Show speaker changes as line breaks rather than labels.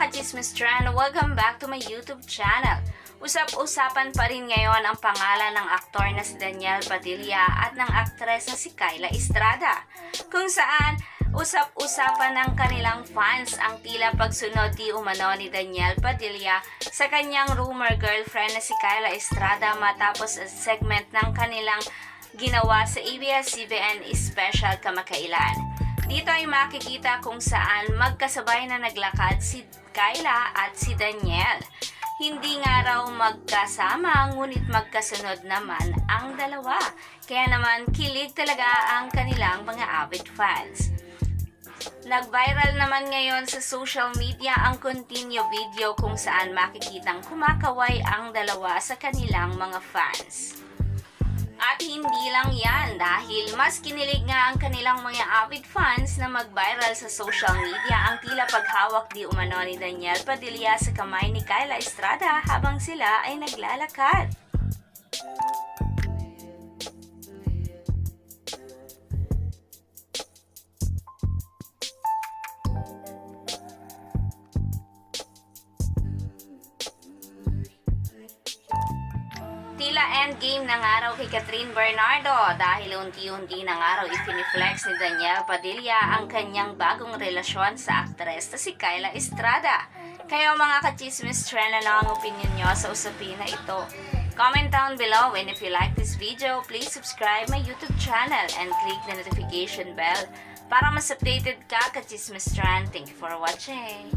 ka-Chismis Trend, welcome back to my YouTube channel. Usap-usapan pa rin ngayon ang pangalan ng aktor na si Daniel Padilla at ng aktres na si Kyla Estrada, kung saan usap-usapan ng kanilang fans ang tila pagsunod di umano ni Daniel Padilla sa kanyang rumor girlfriend na si Kyla Estrada matapos ang segment ng kanilang ginawa sa ABS-CBN Special kamakailan. Dito ay makikita kung saan magkasabay na naglakad si Kyla at si Daniel. Hindi nga raw magkasama, ngunit magkasunod naman ang dalawa. Kaya naman kilig talaga ang kanilang mga avid fans. Nag-viral naman ngayon sa social media ang continue video kung saan makikitang kumakaway ang dalawa sa kanilang mga fans. At hindi lang yan, dahil mas kinilig nga ang kanilang mga avid fans na mag-viral sa social media ang tila paghawak di umano ni Daniel Padilla sa kamay ni Kyla Estrada habang sila ay naglalakad. Tila endgame ng araw kay Catherine Bernardo dahil unti-unti ng araw itiniflex ni Daniel Padilla ang kanyang bagong relasyon sa aktres na si Kyla Estrada. Kayo mga ka-Chismis Trend, ano ang opinion nyo sa usapin na ito? Comment down below, and if you like this video, please subscribe my YouTube channel and click the notification bell para mas updated ka ka-Chismis Trend. Thank you for watching!